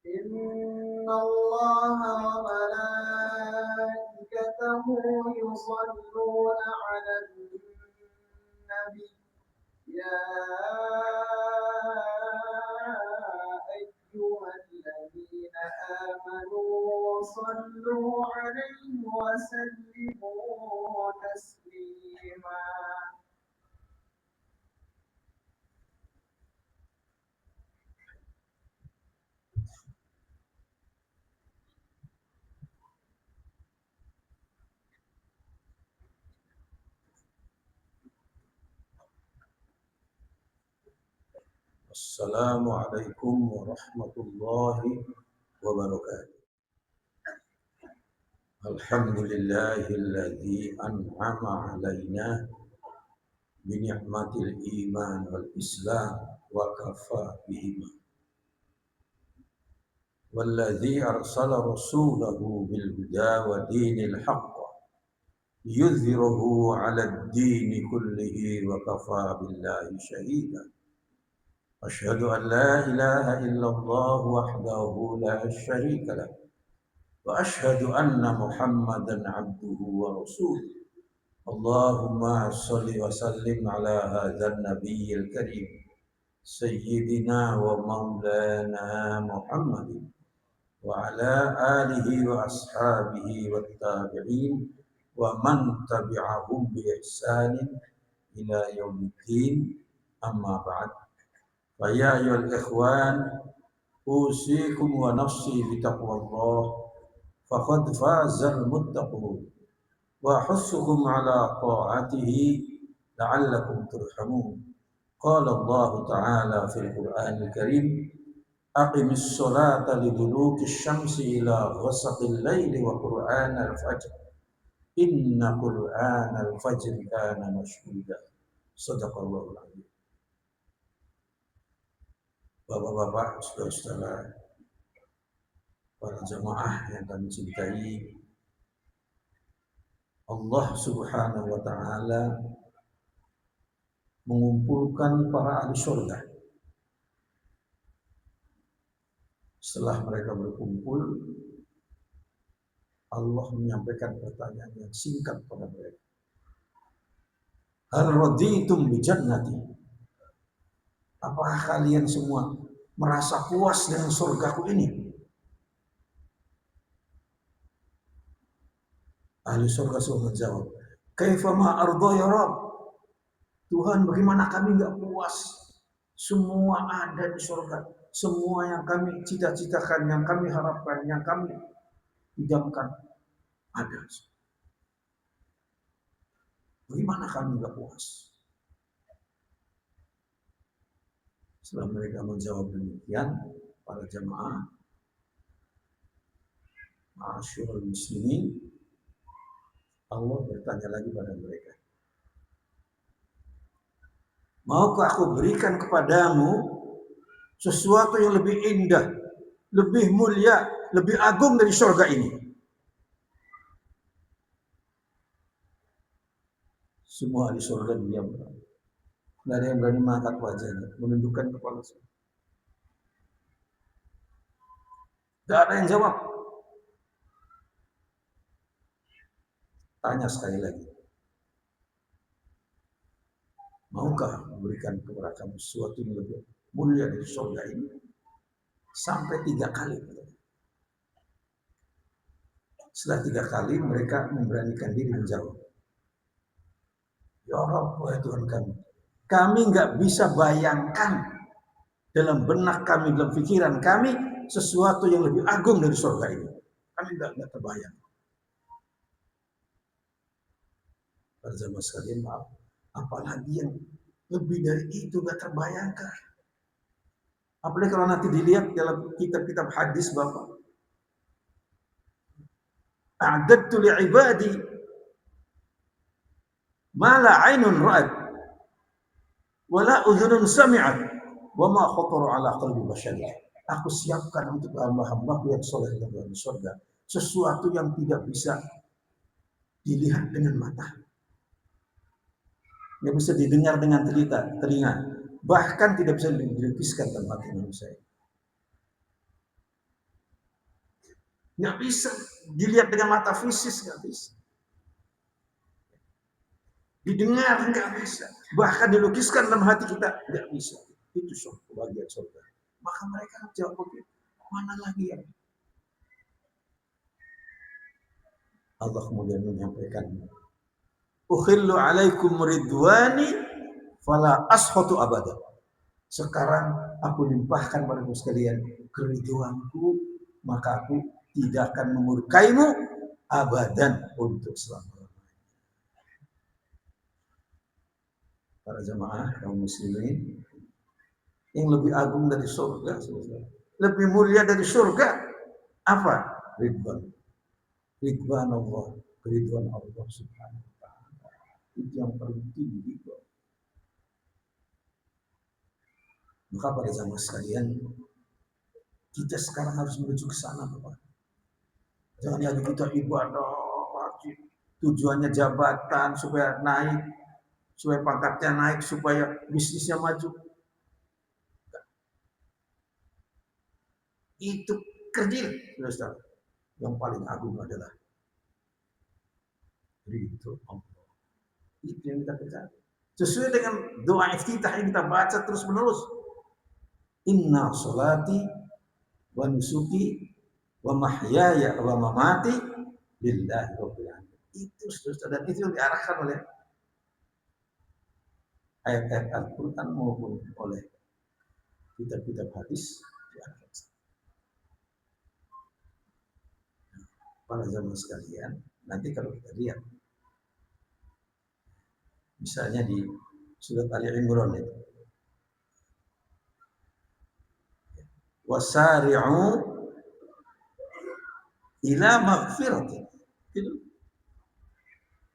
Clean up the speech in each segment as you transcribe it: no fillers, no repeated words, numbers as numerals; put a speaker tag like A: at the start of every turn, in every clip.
A: إن الله وملائكته يصلون على النبي يا أيها الذين آمنوا صلوا عليه وسلموا تسليما.
B: Assalamualaikum warahmatullahi wabarakatuh. Alhamdulillahilladzi an'ama alaina bi ni'matil iman wal islam wa kafa bihima. Walladzi arsala rasulahu bil huda wa dinil haqq yudhhirahu 'alad dini kullihi wa kafa billahi shahida. Asyhadu an la ilaha illallah wahdahu la syarika lah. Wa asyhadu anna Muhammadan abduhu wa rasuluh. Allahumma shalli wa sallim ala hadzal nabiyil karim sayyidina wa maulana Muhammadin wa ala alihi wa ashabihi wat tabi'in wa man tabi'ahum bi ihsanin ila yaumiddin, amma ba'd. Fa ya ayyuhal ikhwan, usikum wa nafsi bi taqwallah faqad fazal muttaqun wa hussukum ala ta'atihi la'allakum turhamun. Qala Allah Ta'ala fil Qur'anil Karim, aqimis sholata lidulukish syamsi ila ghasaqil laili wa qur'anal fajr inna qur'anal fajri kana mashhuda. Shadaqallahul azim. Bapak-bapak, saudara-saudara, para jamaah yang kami cintai, Allah Subhanahu wa Ta'ala mengumpulkan para ahli surga. Setelah mereka berkumpul, Allah menyampaikan pertanyaan yang singkat pada mereka. Hal raditum bi jannati? Apakah kalian semua merasa puas dengan surgaku ini? Ahli surga semua menjawab, kaifa ma arda ya Rabb? Tuhan, bagaimana kami enggak puas? Semua ada di surga. Semua yang kami cita-citakan, yang kami harapkan, yang kami idamkan ada. Bagaimana kami enggak puas? Setelah mereka menjawab demikian, para jamaah ma'asyiral muslimin, Allah bertanya lagi pada mereka, maukah aku berikan kepadamu sesuatu yang lebih indah, lebih mulia, lebih agung dari surga ini? Semua di surga diam. Tidak ada yang berani mengangkat wajahnya, menundukkan kepala. Tidak ada yang jawab. Tanya sekali lagi, maukah memberikan kepada kamu sesuatu yang lebih mulia dari surga ini? Sampai 3 kali. Setelah 3 kali mereka memberanikan diri menjawab, ya Rabb, wahai Tuhan kami nggak bisa bayangkan dalam benak kami, dalam pikiran kami sesuatu yang lebih agung dari surga ini. Kami nggak terbayang. Pada zaman sekalian, maaf, apalagi yang lebih dari itu nggak terbayangkan. Apalagi kalau nanti dilihat dalam kitab-kitab hadis, Bapak, a'dadtu li'ibadi ma la 'ainun ra'at wa la udhunun sami'at wa ma khatara 'ala qalbi bashar. Aku siapkan untuk hamba-hambaku yang soleh dalam surga sesuatu yang tidak bisa dilihat dengan mata, nggak bisa didengar dengan telinga, bahkan tidak bisa dilukiskan dalam hati manusia. Nggak bisa dilihat dengan mata fisik, nggak bisa. Didengar nggak bisa. Bahkan dilukiskan dalam hati kita nggak bisa. Itu surga, bagian surga. Maka mereka jawab begitu. Mana lagi ya? Allah kemudian menyampaikan, "Ukhillu alaikum ridwani fala ashatu abada." Sekarang aku limpahkan padamu sekalian keriduanku, maka aku tidak akan memurkaimu abadan untuk selama-lamanya. Para jamaah kaum muslimin, yang lebih agung dari surga, lebih mulia dari surga apa? Ridwan. Ridwan Allah, ridwan Allah Subhanahu wa taala. Itu yang paling tinggi. Maka pada jamaah sekalian, kita sekarang harus menuju ke sana, Bapak. Jangan lagi kita ibadah, tujuannya jabatan supaya naik, supaya pangkatnya naik, supaya bisnisnya maju. Itu kerdil, saudara. Yang paling agung adalah ridho Allah. Itu yang kita kejar. Sesuai dengan doa iftitah yang kita baca terus menerus. Inna sholati wa nusuki wa mahyaya wa mamati lillahi rabbil alamin. Itu saudara, dan itu yang diarahkan oleh ayat-ayat Al-Quran maupun oleh kitab-kitab hadis. Para zaman sekalian, nanti kalau kita lihat, misalnya di surat Ali Imran itu, wasari'u ila maghfiratin.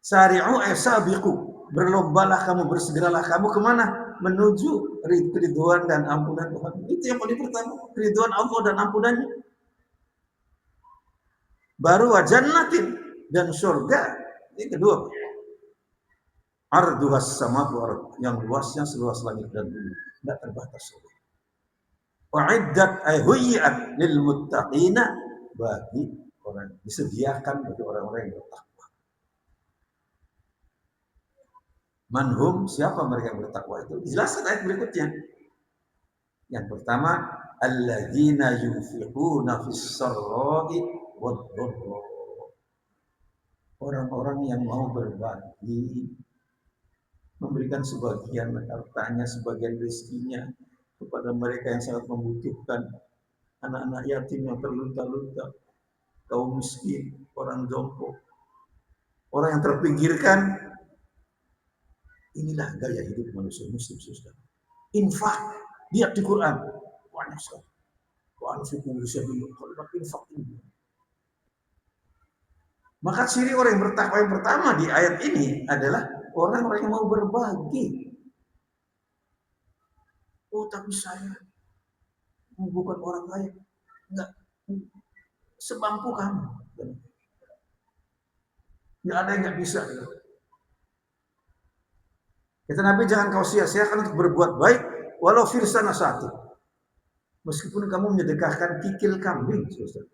B: Sari'u sabiqu, berlombalah kamu, bersegeralah kamu kemana? Menuju keriduan dan ampunan Tuhan. Itu yang paling pertama, keriduan Allah dan ampunannya. Baru wajannatin, dan surga. Ini kedua. Arduhas samawati wal ardh, yang luasnya seluas langit dan bumi, tidak terbatas. Wa'iddat ay huyyat lil muttaqina, bagi orang, disediakan bagi orang-orang yang bertakwa. Manhum, siapa mereka yang bertakwa itu? Dijelaskan ayat berikutnya. Yang pertama, alladzina yunfiquna fis sarra'i wad dharra. Orang-orang yang mau berbagi, memberikan sebagian hartanya, sebagian rezekinya kepada mereka yang sangat membutuhkan, anak-anak yatim yang terlunta-lunta, kaum miskin, orang jompo, orang yang terpinggirkan. Inilah gaya hidup manusia muslim, saudara. Infak, lihat di Quran, banyak sekali. Maka ciri orang yang bertakwa yang pertama di ayat ini adalah orang-orang yang mau berbagi. Oh, tapi saya bukan orang kaya, enggak sebampu kamu. Enggak ada yang enggak bisa. Kata Nabi, jangan kau sia-siakan untuk berbuat baik walau firsana satu. Meskipun kamu menyedekahkan kikil kambing, saudara.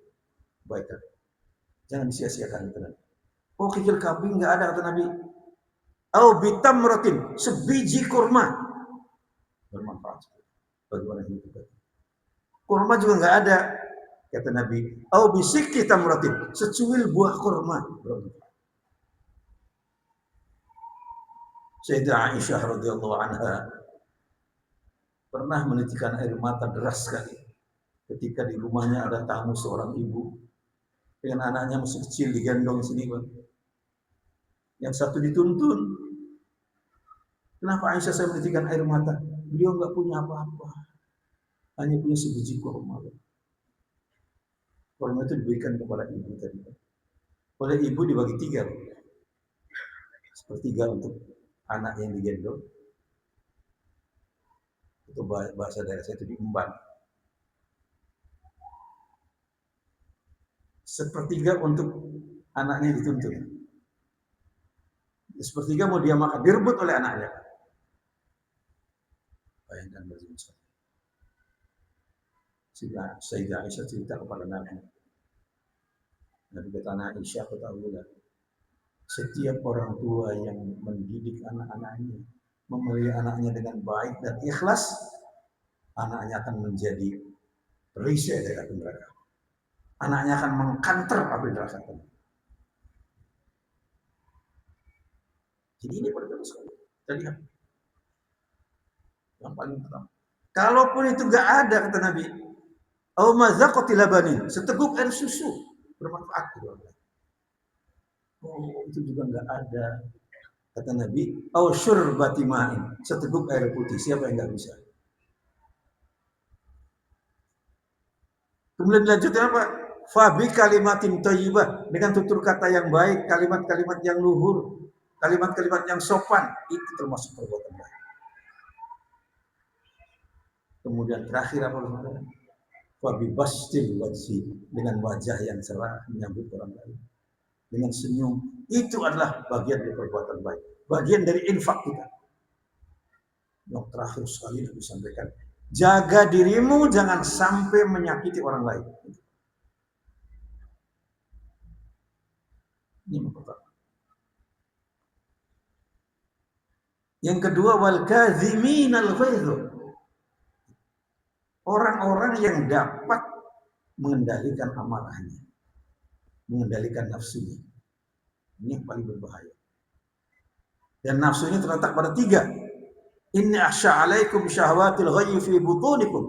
B: Baik, jangan sia-siakan itu. Oh, kikil kambing enggak ada, kata Nabi. Au bitamratin, sebiji kurma. Bermanfaat bagi orang yang hidup. Kurma juga enggak ada, kata Nabi. Au bisikki tamratin, secuil buah kurma. Sayyidah Aisyah radhiyallahu anha pernah menitikan air mata deras sekali ketika di rumahnya ada tamu seorang ibu dengan anaknya masih kecil digendong sini, Bang. Yang satu dituntun. Kenapa Aisyah saya menitikan air mata? Beliau enggak punya apa-apa, hanya punya sebiji kurma. Kurma itu diberikan kepada ibu tadi. Oleh ibu dibagi tiga, sepertiga untuk anak yang digendong. Itu bahasa daerah saya itu diemban. Sepertiga untuk anaknya dituntun. Sepertiga mau dia makan, direbut oleh anaknya. Bayangkan bagaimana. Sayyidah Aisyah cerita kepada Nabi, Nabi kata Aisyah, ketahuilah, setiap orang tua yang mendidik anak-anaknya, memelihara anaknya dengan baik dan ikhlas, anaknya akan menjadi perisai dari api neraka. Anaknya akan mengkanter api neraka. Jadi ini pertama sekali. Tadi yang paling pertama. Kalaupun itu nggak ada, kata Nabi, au mazaqati labanin, seteguk air susu bermanfaat gitu. Oh, itu juga nggak ada, kata Nabi, au syurbati ma'in, seteguk air putih. Siapa yang nggak bisa? Kemudian dilanjutkan apa? Fabi kalimatin thayyibah, dengan tutur kata yang baik, kalimat-kalimat yang luhur, kalimat-kalimat yang sopan, itu termasuk perbuatan baik. Kemudian terakhir apa? Fabi bastil wajhi, dengan wajah yang cerah menyambut orang lain, dengan senyum. Itu adalah bagian dari perbuatan baik, bagian dari infak kita. Yang terakhir sekali Nabi sampaikan, jaga dirimu jangan sampai menyakiti orang lain. Ini yang pertama. Yang kedua, wal kadhiminal ghaidh, orang-orang yang dapat mengendalikan amarahnya, mengendalikan nafsunya. Ini yang paling berbahaya. Dan nafsunya terletak pada 3. Inni akhsha alaikum syahwatil ghayyi fi butunikum.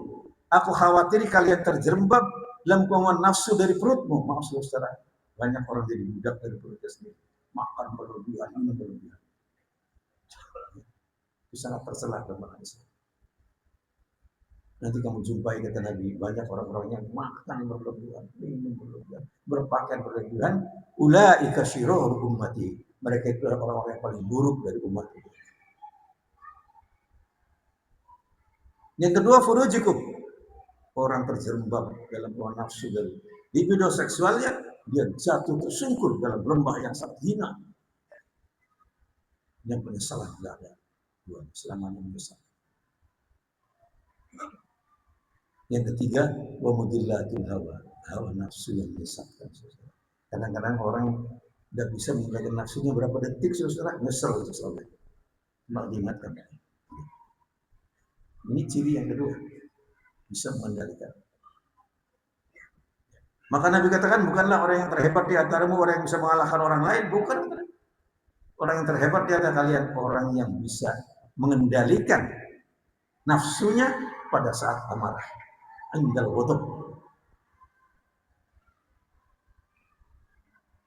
B: Aku khawatir kalian terjerembab dalam kemauan nafsu dari perutmu. Maaf saudara, banyak orang jadi budak dari perutnya sendiri. Makan berlebihan, minum berlebihan. Itu sangat tercela dalam Islam. Nanti kamu jumpai, kata Nabi, banyak orang-orang yang makan berlebihan, minum berlebihan, berpakaian berlebihan. Ulaika syirarul ummati. Mereka itu adalah orang-orang yang paling buruk dari umat itu. Yang kedua, furujukum, orang terjerembab dalam hawa nafsu dan libido seksualnya, dia jatuh tersungkur dalam lembah yang sangat hina. Yang penyesalan tidak ada selamanya menyesal. Yang ketiga, wa mudillatul hawa nafsu yang menyesatkan. Kadang-kadang orang tidak bisa mengendalikan nafsunya berapa detik, saudara, nyesel itu selalu. Mau diingatkan. Ini ciri yang kedua, bisa mengendalikan. Maka Nabi katakan, bukanlah orang yang terhebat di antaramu orang yang bisa mengalahkan orang lain, bukan. Orang yang terhebat di antara kalian orang yang bisa mengendalikan nafsunya pada saat amarah. Indal ghadab.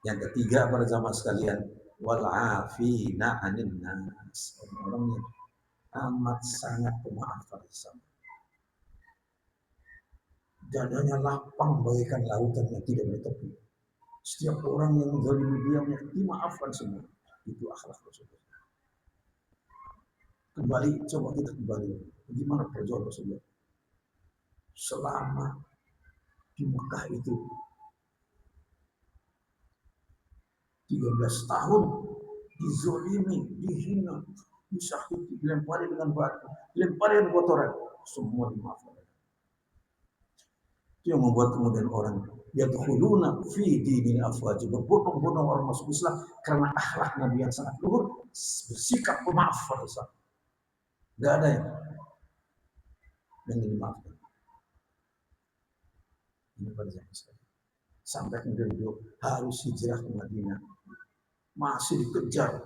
B: Yang ketiga, para jamaah sekalian, wal afina 'anil nas, orang yang amat sangat pemaaf pada sesama. Dadanya lapang bagaikan lautan yang tidak bertepi. Setiap orang yang menzalimi dia dimaafkan semua. Itu akhlak Rasulullah. Kembali, coba kita kembali. Bagaimana perjuangan Rasulullah selama di Mekah itu 13 tahun, dizolimi, dihina, disakiti, dilempari dengan batu, dilempari dengan kotoran, semua dimaafkan. Itu yang membuat kemudian orang yadkhuluna fi dinil afwaj, berbondong-bondong orang masuk Islam karena akhlak Nabi yang sangat luhur, bersikap pemaaf pada saat. Tidak ada yang dimaafkan. Ini pada zaman sekarang. Sampai kemudian beliau harus hijrah ke Madinah, masih dikejar.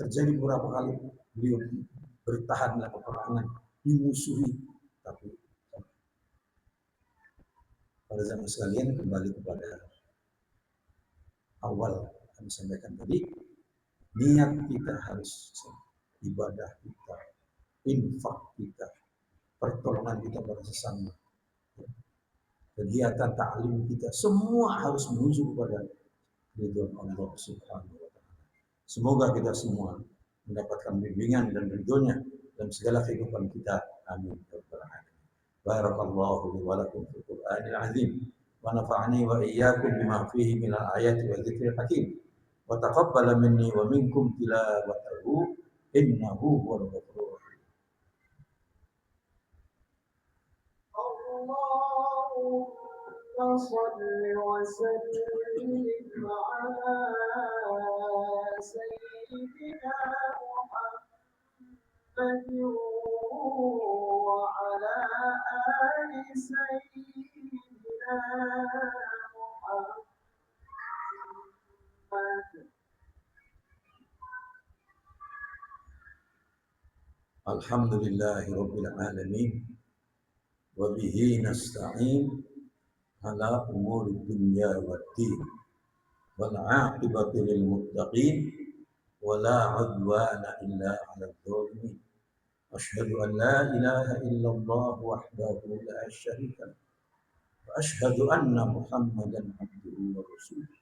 B: Terjadi beberapa kali beliau bertahan dalam peperangan, dimusuhi, tapi pada zaman sekalian kembali kepada awal kami sampaikan tadi, niat kita harus ibadah kita, infak kita, pertolongan kita pada sesama, kegiatan ta'lim kita, semua harus menuju kepada ridho Allah Subhanahu wa Ta'ala. Semoga kita semua mendapatkan bimbingan dan ridhonya dalam segala kehidupan kita. Amin. Barakallahu li wa lakum fil Qur'anil azim wa nafa'ani wa iyyakum bima fihi minal ayati wa dzikril hakim wa taqabbala minni wa minkum tilawatahu innahu huwal ghafurur rahim.
A: Allahumma فصل وسلم على سيدنا محمد وعلى آل سيدنا محمد.
B: الحمد لله رب العالمين وبه نستعين على أمور الدنيا والدين والعاقبة للمتقين ولا عدوان إلا على الظالمين. أشهد أن لا إله إلا الله وحده لا شريك له وأشهد أن محمدا عبده ورسوله.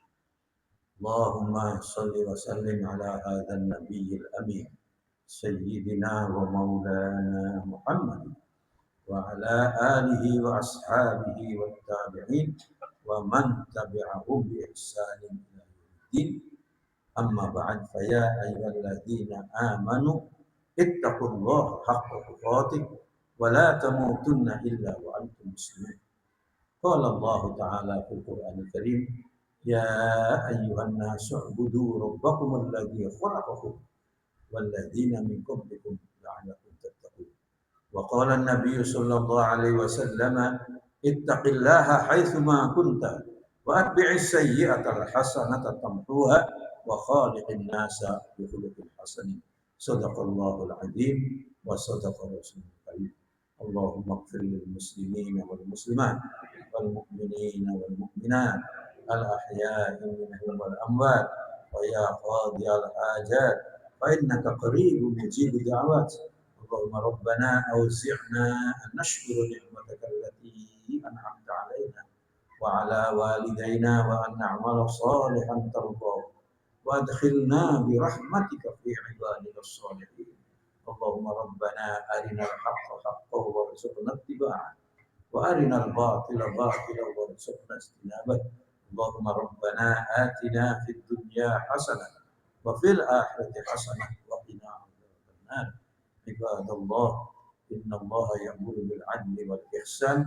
B: اللهم صل وسلم على هذا النبي الأمين سيدنا ومولانا محمد وعلى آله وأصحابه والتابعين ومن تبعهم بإحسان إلى يوم الدين. أما بعد فيا أيها الذين آمنوا اتقوا الله حق تقاته ولا تموتن إلا وأنتم مسلمون. قال الله تعالى في القرآن الكريم: يا أيها الناس اعبدوا ربكم الذي خلقكم والذين من قبلكم لعلكم تتقون. وقال النبي صلى الله عليه وسلم: اتق الله حيثما كنت وأتبع السيئة الحسنة تمحوها وخالق الناس بخلق حسن. صدق الله العظيم وصدق رسوله الكريم. اللهم اغفر للمسلمين والمسلمات والمؤمنين والمؤمنات الأحياء منهم والأموات ويا قاضي الحاجات فإنك قريب مجيب الدعوات. اللهم ربنا أوزعنا أن نشكر نعمتك التي أنعمت علينا وعلى والدينا وأن نعمل صالحا ترضاه وأدخلنا برحمتك في عبادك الصالحين. اللهم ربنا أرنا الحق حقا وارزقنا اتباعه وأرنا الباطل باطلا وارزقنا اجتنابه. اللهم ربنا آتنا في الدنيا حسنة وفي الآخرة حسنة وقنا عذاب النار. عباد الله إن الله يأمر بالعدل والإحسان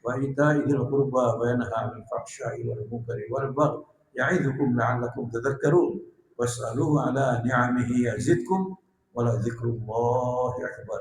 B: وإيتاء ذي القربى وينهى عن الفحشاء والمنكر والبغي يعظكم لعلكم تذكرون. واسألوه على نعمه يزدكم ولذكر الله أكبر.